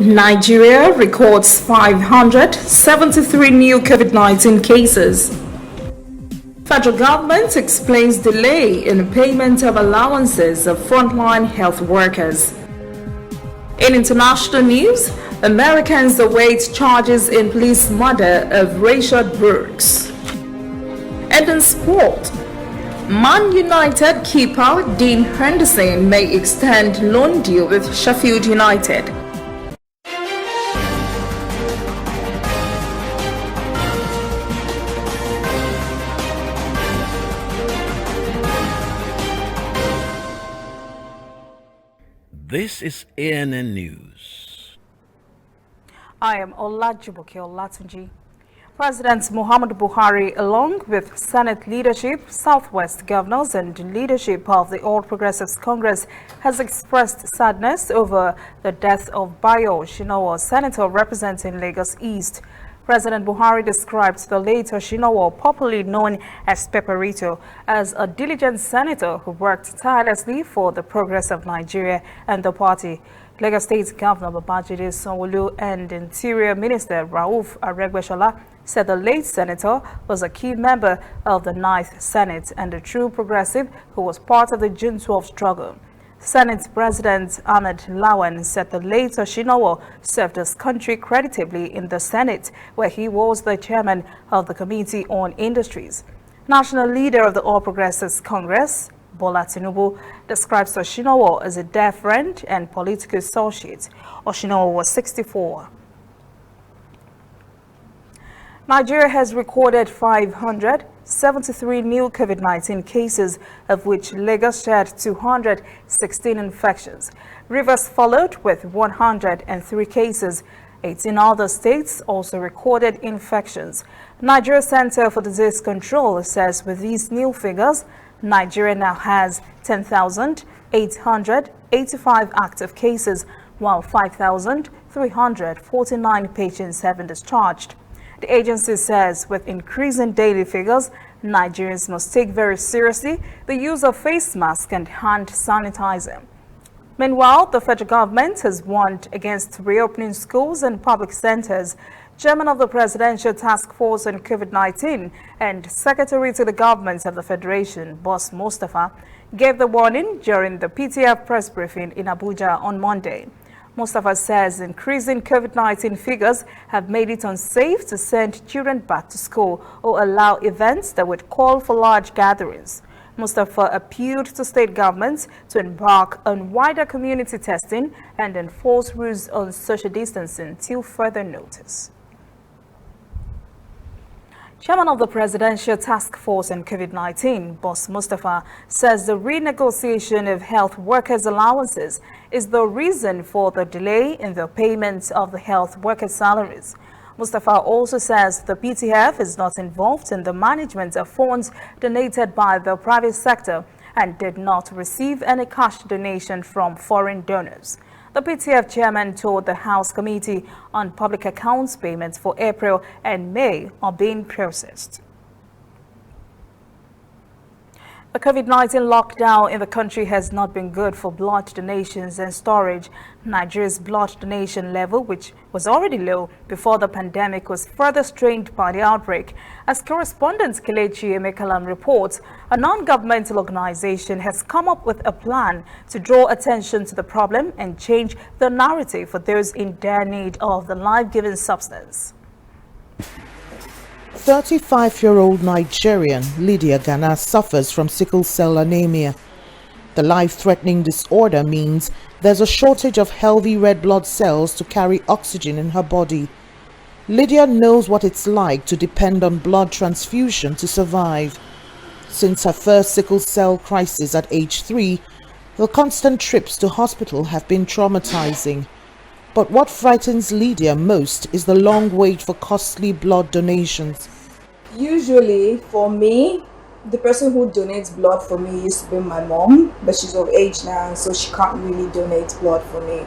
Nigeria records 573 new COVID-19 cases. Federal government explains delay in payment of allowances of frontline health workers. In international news, Americans await charges in police murder of Rayshard Brooks. And in sport, Man United keeper Dean Henderson may extend loan deal with Sheffield United. This is ANN News. I am Olajumoke Olatunji. President Muhammadu Buhari, along with Senate leadership, Southwest governors, and leadership of the All Progressives Congress, has expressed sadness over the death of Bayo Shinawa, senator representing Lagos East. President Buhari described the late Shinawa, popularly known as Pepperito, as a diligent senator who worked tirelessly for the progress of Nigeria and the party. Lagos State Governor Babajide Sanwo-Olu and Interior Minister Rauf Aregbesola said the late senator was a key member of the 9th Senate and a true progressive who was part of the June 12 struggle. Senate President Ahmed Lawan said the late Shinawa served his country creditably in the Senate, where he was the chairman of the Committee on Industries. National leader of the All Progressives Congress, Bola Tinubu, describes Shinawa as a dear friend and political associate. Shinawa was 64. Nigeria has recorded 573 new COVID-19 cases, of which Lagos shared 216 infections. Rivers followed with 103 cases. 18 other states also recorded infections. Nigeria Center for Disease Control says with these new figures, Nigeria now has 10,885 active cases, while 5,349 patients have been discharged. The agency says with increasing daily figures, Nigerians must take very seriously the use of face masks and hand sanitizer. Meanwhile, the federal government has warned against reopening schools and public centers. Chairman of the Presidential Task Force on COVID-19 and Secretary to the Government of the Federation, Boss Mustafa, gave the warning during the PTF press briefing in Abuja on Monday. Mustafa says increasing COVID-19 figures have made it unsafe to send children back to school or allow events that would call for large gatherings. Mustafa appealed to state governments to embark on wider community testing and enforce rules on social distancing till further notice. Chairman of the Presidential Task Force on COVID-19, Boss Mustafa, says the renegotiation of health workers' allowances is the reason for the delay in the payment of the health workers' salaries. Mustafa also says the PTF is not involved in the management of funds donated by the private sector and did not receive any cash donation from foreign donors. The PTF chairman told the House Committee on Public Accounts payments for April and May are being processed. The COVID-19 lockdown in the country has not been good for blood donations and storage. Nigeria's blood donation level, which was already low before the pandemic, was further strained by the outbreak. As correspondent Kelechi Emekalam reports, a non-governmental organization has come up with a plan to draw attention to the problem and change the narrative for those in dire need of the life-giving substance. 35-year-old Nigerian Lydia Ghana suffers from sickle cell anemia. The life-threatening disorder means there's a shortage of healthy red blood cells to carry oxygen in her body. Lydia knows what it's like to depend on blood transfusion to survive. Since her first sickle cell crisis at age 3, the constant trips to hospital have been traumatizing. But what frightens Lydia most is the long wait for costly blood donations. Usually, for me, the person who donates blood for me used to be my mom, but she's of age now, and so she can't really donate blood for me.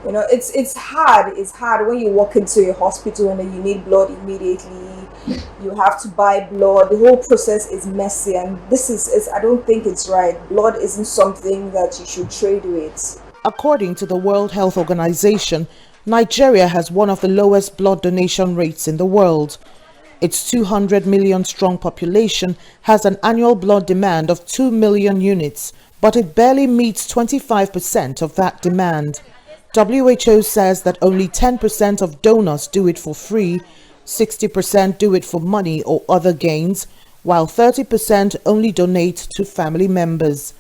You know, it's hard. It's hard when you walk into a hospital and then you need blood immediately. You have to buy blood. The whole process is messy, and this is I don't think it's right. Blood isn't something that you should trade with. According to the World Health Organization, Nigeria has one of the lowest blood donation rates in the world. Its 200 million strong population has an annual blood demand of 2 million units, but it barely meets 25% of that demand. WHO says that only 10% of donors do it for free, 60% do it for money or other gains, while 30% only donate to family members.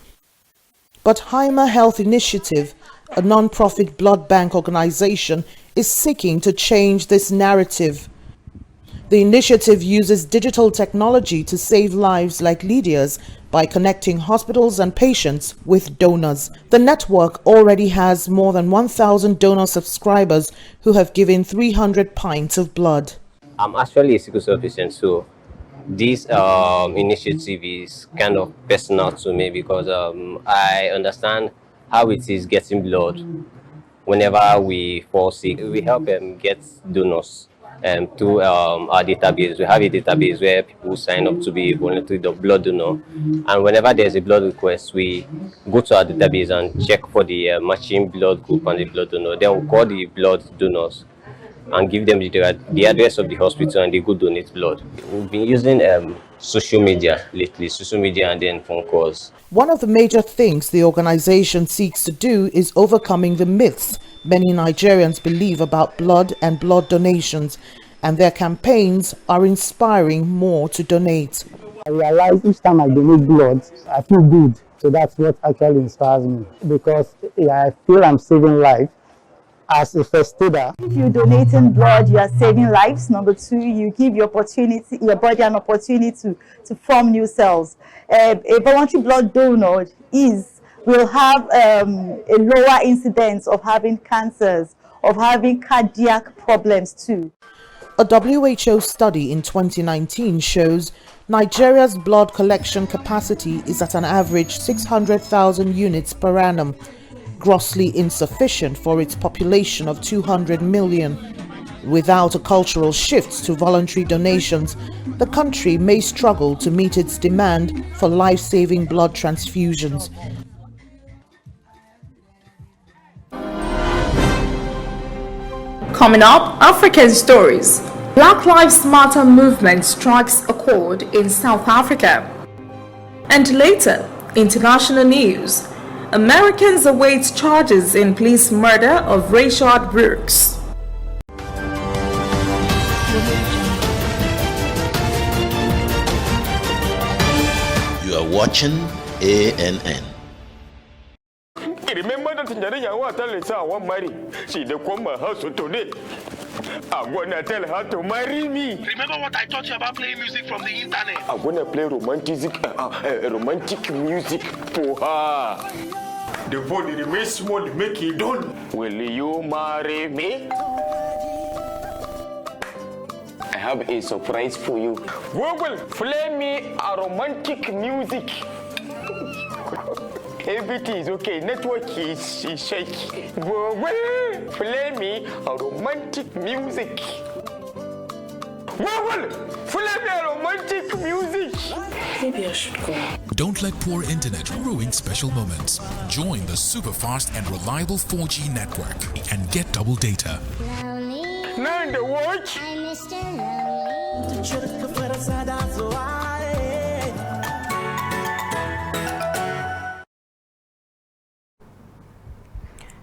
But Haima Health Initiative, a non-profit blood bank organization, is seeking to change this narrative. The initiative uses digital technology to save lives like Lydia's by connecting hospitals and patients with donors. The network already has more than 1,000 donor subscribers who have given 300 pints of blood. I'm actually a sickle cell patient, so this initiative is kind of personal to me because I understand how it is getting blood. Whenever we fall sick, we help get donors through our database. We have a database where people sign up to be a voluntary blood donor, and whenever there's a blood request, we go to our database and check for the matching blood group and the blood donor. Then we call the blood donors and give them the address of the hospital, and they go donate blood. We've been using social media lately, social media and then phone calls. One of the major things the organization seeks to do is overcoming the myths many Nigerians believe about blood and blood donations, and their campaigns are inspiring more to donate. I realize each time I donate blood, I feel good. So that's what actually inspires me, because I feel I'm saving life. As a first aider, if you're donating blood, you are saving lives. Number two, you give your body an opportunity to form new cells. A voluntary blood donor will have a lower incidence of having cancers, of having cardiac problems too. A WHO study in 2019 shows Nigeria's blood collection capacity is at an average 600,000 units per annum, grossly insufficient for its population of 200 million. Without a cultural shift to voluntary donations, the country may struggle to meet its demand for life-saving blood transfusions. Coming up, African stories. Black Lives Matter movement strikes a chord in South Africa. And later, international news. Americans await charges in police murder of Rayshard Brooks. You are watching ANN. Remember that Nyanya tell her I want marry. She dey come my house today. I'm gonna tell her to marry me. Remember what I taught you about playing music from the internet? I'm gonna play romantic music for her. The body remains small, make it done. Will you marry me? I have a surprise for you. Google, play me a romantic music. Everything is okay. Network is shaky. Google, play me a romantic music. Google, play me a romantic music. Maybe I should go. Don't let poor internet ruin special moments. Join the super fast and reliable 4G network and get double data. Now in the watch.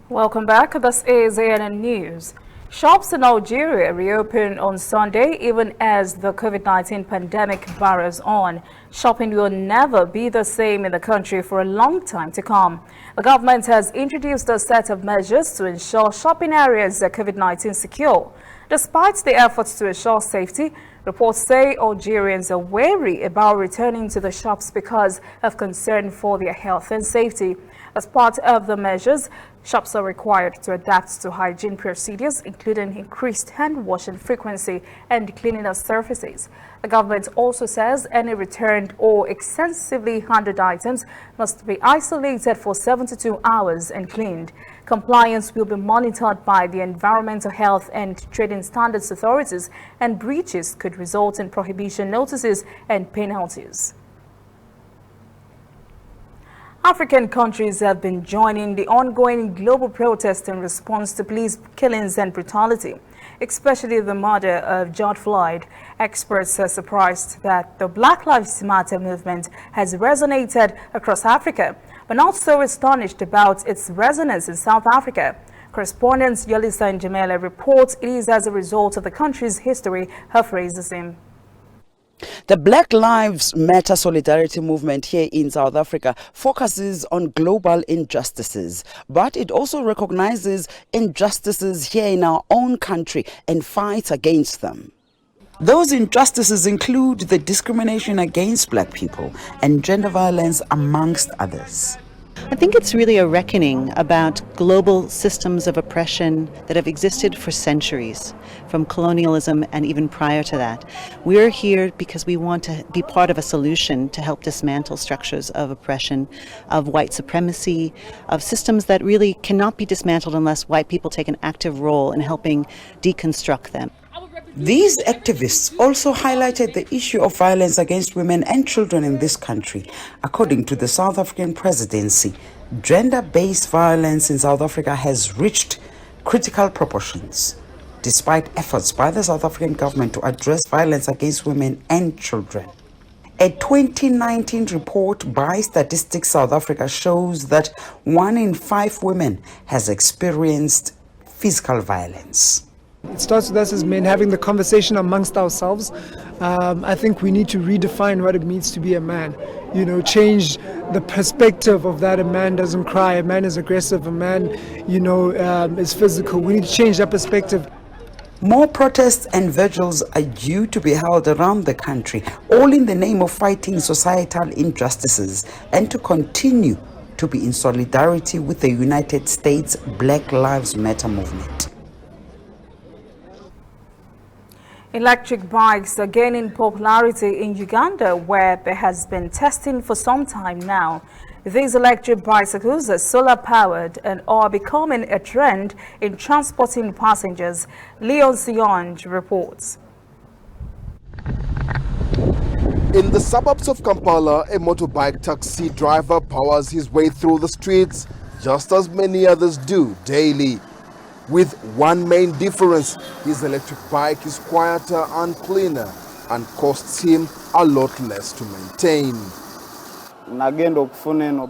Welcome back. This is ANN News. Shops in Algeria reopened on Sunday even as the COVID-19 pandemic barrels on. Shopping will never be the same in the country for a long time to come. The government has introduced a set of measures to ensure shopping areas are COVID-19 secure. Despite the efforts to ensure safety, reports say Algerians are wary about returning to the shops because of concern for their health and safety. As part of the measures, shops are required to adapt to hygiene procedures, including increased hand washing frequency and cleaning of surfaces. The government also says any returned or excessively handled items must be isolated for 72 hours and cleaned. Compliance will be monitored by the Environmental Health and Trading Standards Authorities, and breaches could result in prohibition notices and penalties. African countries have been joining the ongoing global protest in response to police killings and brutality, especially the murder of George Floyd. Experts are surprised that the Black Lives Matter movement has resonated across Africa, but not so astonished about its resonance in South Africa. Correspondent Yolisa Njemele reports it is as a result of the country's history of racism. The Black Lives Matter solidarity movement here in South Africa focuses on global injustices, but it also recognizes injustices here in our own country and fights against them. Those injustices include the discrimination against black people and gender violence, amongst others. I think it's really a reckoning about global systems of oppression that have existed for centuries, from colonialism and even prior to that. We're here because we want to be part of a solution to help dismantle structures of oppression, of white supremacy, of systems that really cannot be dismantled unless white people take an active role in helping deconstruct them. These activists also highlighted the issue of violence against women and children in this country. According to the South African presidency, gender-based violence in South Africa has reached critical proportions, despite efforts by the South African government to address violence against women and children. A 2019 report by Statistics South Africa shows that 1 in 5 women has experienced physical violence. It starts with us as men having the conversation amongst ourselves. I think we need to redefine what it means to be a man. You know, change the perspective of that a man doesn't cry, a man is aggressive, a man, is physical. We need to change that perspective. More protests and vigils are due to be held around the country, all in the name of fighting societal injustices and to continue to be in solidarity with the United States Black Lives Matter movement. Electric bikes are gaining popularity in Uganda, where there has been testing for some time now. These electric bicycles are solar-powered and are becoming a trend in transporting passengers. Leon Sionj reports. In the suburbs of Kampala, a motorbike taxi driver powers his way through the streets, just as many others do daily. With one main difference, his electric bike is quieter and cleaner and costs him a lot less to maintain.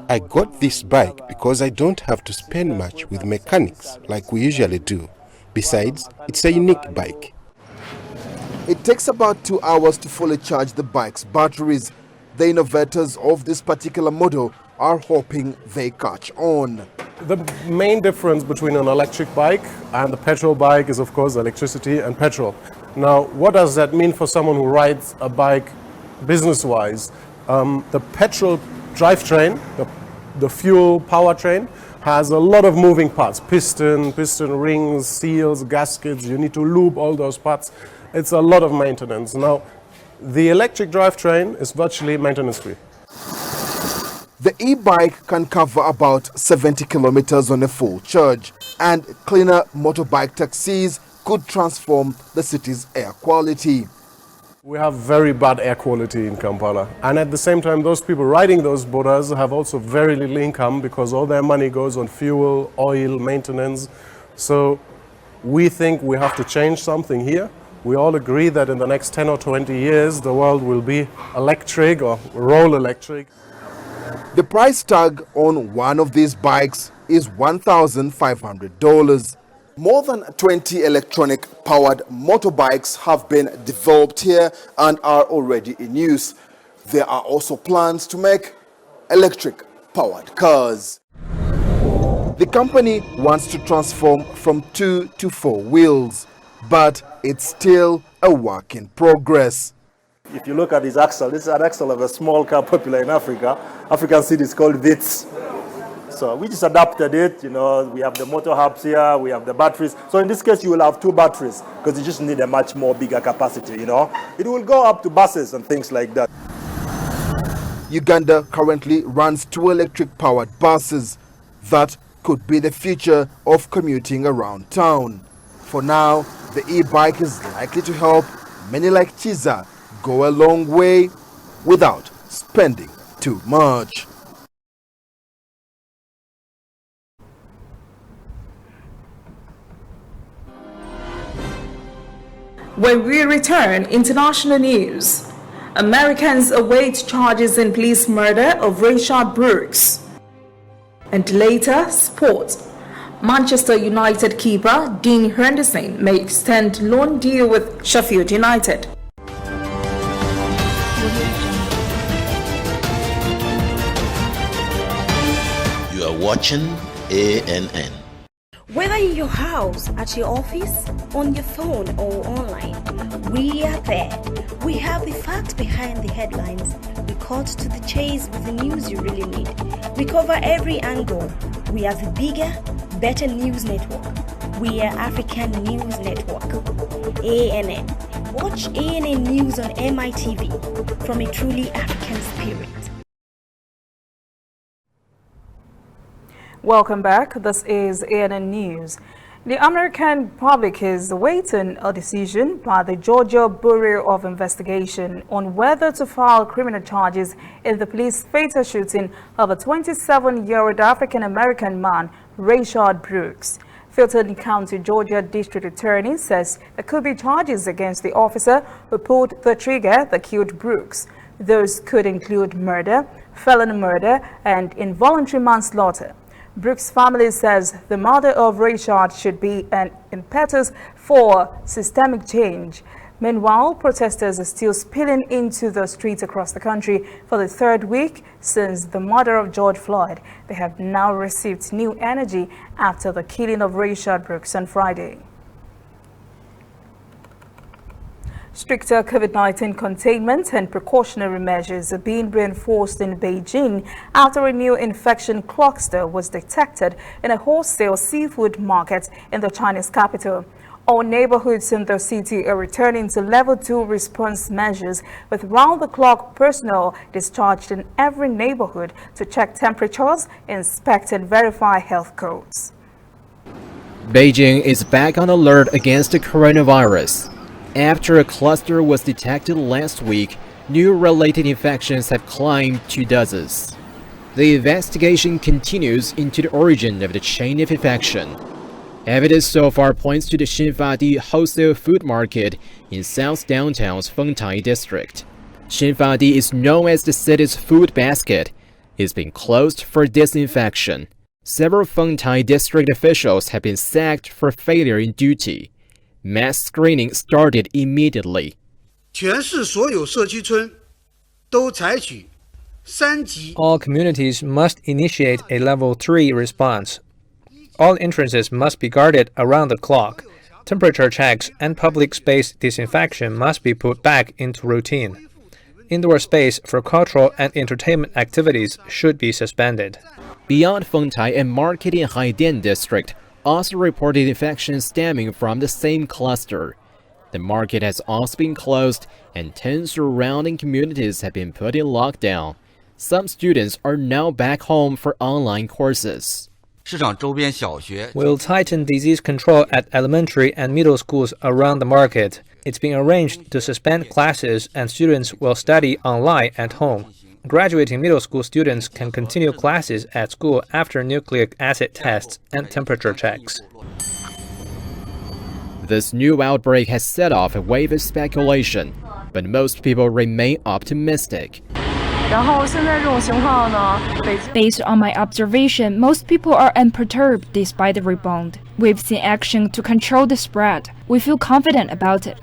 I got this bike because I don't have to spend much with mechanics like we usually do. Besides, it's a unique bike. It takes about 2 hours to fully charge the bike's batteries. The innovators of this particular model are hoping they catch on. The main difference between an electric bike and a petrol bike is, of course, electricity and petrol. Now, what does that mean for someone who rides a bike business-wise? The petrol drivetrain, the fuel powertrain, has a lot of moving parts. Piston rings, seals, gaskets. You need to lube all those parts. It's a lot of maintenance. Now, the electric drivetrain is virtually maintenance-free. The e-bike can cover about 70 kilometers on a full charge, and cleaner motorbike taxis could transform the city's air quality. We have very bad air quality in Kampala, and at the same time those people riding those bodas have also very little income because all their money goes on fuel, oil, maintenance. So we think we have to change something here. We all agree that in the next 10 or 20 years the world will be electric or roll electric. The price tag on one of these bikes is $1,500. More than 20 electronic-powered motorbikes have been developed here and are already in use. There are also plans to make electric-powered cars. The company wants to transform from 2 to 4 wheels, but it's still a work in progress. If you look at this axle, this is an axle of a small car popular in Africa. African cities called Vitz. So we just adapted it, we have the motor hubs here, we have the batteries. So in this case, you will have 2 batteries because you just need a much more bigger capacity, It will go up to buses and things like that. Uganda currently runs 2 electric-powered buses. That could be the future of commuting around town. For now, the e-bike is likely to help many like Chiza go a long way without spending too much. When we return, international news. Americans await charges in police murder of Rayshard Brooks. And later, sport. Manchester United keeper Dean Henderson may extend loan deal with Sheffield United. You are watching ANN. Whether in your house, at your office, on your phone or online, we are there. We have the facts behind the headlines. We cut to the chase with the news you really need. We cover every angle. We are the bigger, better news network. We are African News Network. ANN. Watch ANN News on MITV from a truly African spirit. Welcome back. This is ANN News. The American public is awaiting a decision by the Georgia Bureau of Investigation on whether to file criminal charges in the police fatal shooting of a 27-year-old African-American man, Rayshard Brooks. Fulton County, Georgia District Attorney says there could be charges against the officer who pulled the trigger that killed Brooks. Those could include murder, felony murder, and involuntary manslaughter. Brooks' family says the murder of Rayshard should be an impetus for systemic change. Meanwhile, protesters are still spilling into the streets across the country for the third week since the murder of George Floyd. They have now received new energy after the killing of Rayshard Brooks on Friday. Stricter COVID-19 containment and precautionary measures are being reinforced in Beijing after a new infection cluster was detected in a wholesale seafood market in the Chinese capital. All neighborhoods in the city are returning to level 2 response measures with round-the-clock personnel discharged in every neighborhood to check temperatures, inspect and verify health codes. Beijing is back on alert against the coronavirus. After a cluster was detected last week, new related infections have climbed to dozens. The investigation continues into the origin of the chain of infection. Evidence so far points to the Xinfadi wholesale food market in South Downtown's Fengtai district. Xinfadi is known as the city's food basket. It's been closed for disinfection. Several Fengtai district officials have been sacked for failure in duty. Mass screening started immediately. All communities must initiate a level 3 response. All entrances must be guarded around the clock. Temperature checks and public space disinfection must be put back into routine. Indoor space for cultural and entertainment activities should be suspended. Beyond Fengtai and market in Haidian district also reported infections stemming from the same cluster. The market has also been closed and 10 surrounding communities have been put in lockdown. Some students are now back home for online courses. We'll tighten disease control at elementary and middle schools around the market. It's been arranged to suspend classes and students will study online at home. Graduating middle school students can continue classes at school after nucleic acid tests and temperature checks. This new outbreak has set off a wave of speculation, but most people remain optimistic. Based on my observation, most people are unperturbed despite the rebound. We've seen action to control the spread. We feel confident about it.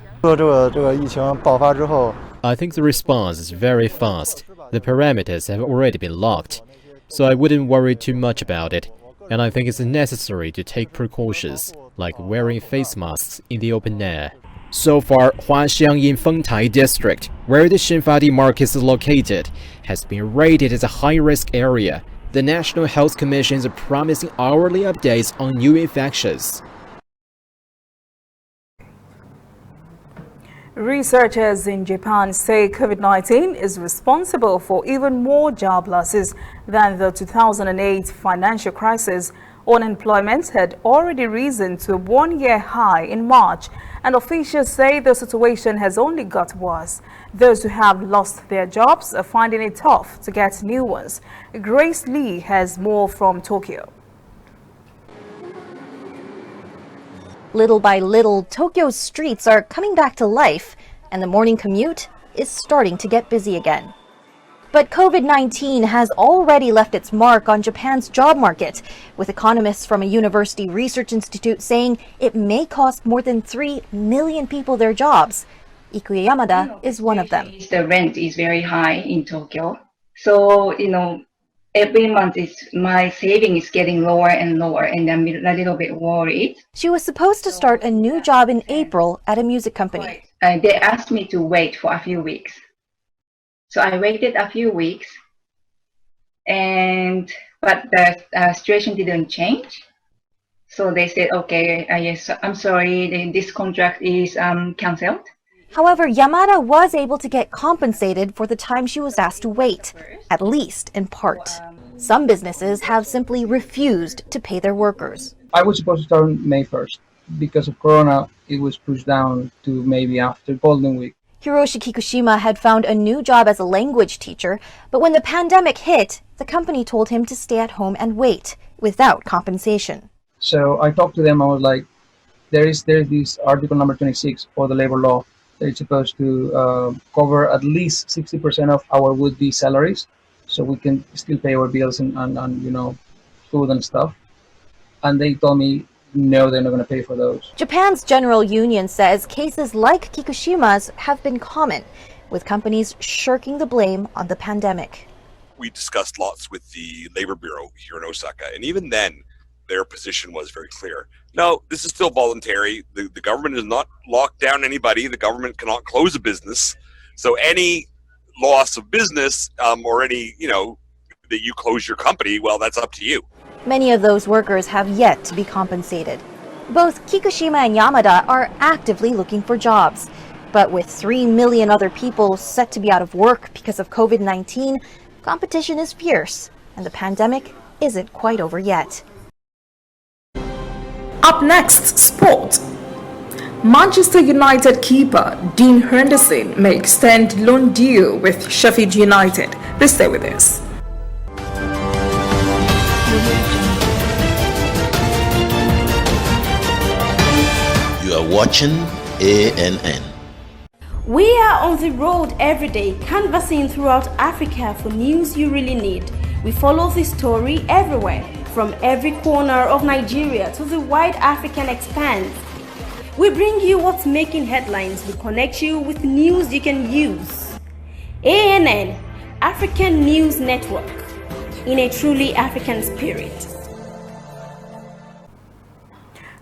I think the response is very fast. The parameters have already been locked, so I wouldn't worry too much about it. And I think it's necessary to take precautions, like wearing face masks in the open air. So far, Huaxiang in Fengtai district, where the Xinfadi market is located, has been rated as a high-risk area. The National Health Commission is promising hourly updates on new infections. Researchers in Japan say COVID-19 is responsible for even more job losses than the 2008 financial crisis. Unemployment had already risen to a one-year high in March, and officials say the situation has only got worse. Those who have lost their jobs are finding it tough to get new ones. Grace Lee has more from Tokyo. Little by little, Tokyo's streets are coming back to life, and the morning commute is starting to get busy again. But COVID-19 has already left its mark on Japan's job market, with economists from a university research institute saying it may cost more than 3 million people their jobs. Ikuya Yamada is one of them. The rent is very high in Tokyo. So, every month my saving is getting lower and lower, and I'm a little bit worried. She was supposed to start a new job in April at a music company. They asked me to wait for a few weeks. So I waited a few weeks, but the situation didn't change. So they said, okay, yes, I'm sorry, this contract is canceled. However, Yamada was able to get compensated for the time she was asked to wait, at least in part. Some businesses have simply refused to pay their workers. I was supposed to start on May 1st. Because of Corona, it was pushed down to maybe after Golden Week. Hiroshi Kikushima had found a new job as a language teacher, but when the pandemic hit, the company told him to stay at home and wait, without compensation. So I talked to them, I was like, there's this article number 26 for the labor law. It's supposed to cover at least 60% of our would-be salaries, so we can still pay our bills and food and stuff. And they told me, no, they're not going to pay for those. Japan's general union says cases like Kikushima's have been common, with companies shirking the blame on the pandemic. We discussed lots with the Labor Bureau here in Osaka, and even then, their position was very clear. No, this is still voluntary. The government has not locked down anybody. The government cannot close a business. So any loss of business or any, that you close your company, well, that's up to you. Many of those workers have yet to be compensated. Both Kikushima and Yamada are actively looking for jobs. But with 3 million other people set to be out of work because of COVID-19, competition is fierce, and the pandemic isn't quite over yet. Up next, sport. Manchester United keeper Dean Henderson may extend loan deal with Sheffield United. Please stay with us. You are watching ANN. We are on the road every day, canvassing throughout Africa for news you really need. We follow the story everywhere, from every corner of Nigeria to the wide African expanse. We bring you what's making headlines. We connect you with news you can use. ANN, African News Network, in a truly African spirit.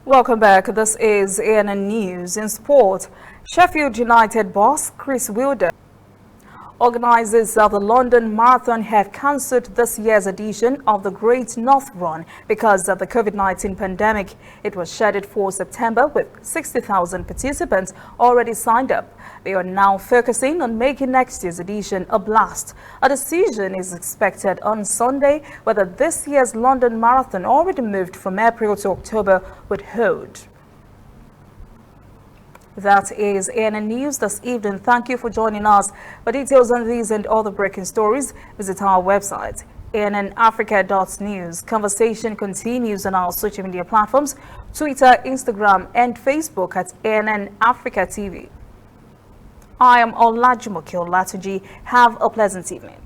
Welcome back. This is ANN News. In sport, Sheffield United boss Chris Wilder, organizers of the London Marathon, have cancelled this year's edition of the Great North Run because of the COVID-19 pandemic. It was scheduled for September with 60,000 participants already signed up. They are now focusing on making next year's edition a blast. A decision is expected on Sunday whether this year's London Marathon, already moved from April to October, would hold. That is ANN News this evening. Thank you for joining us. For details on these and other breaking stories, visit our website, annafrica.news. Conversation continues on our social media platforms, Twitter, Instagram, and Facebook at ANN Africa TV. I am Olajumoke Olatunji. Have a pleasant evening.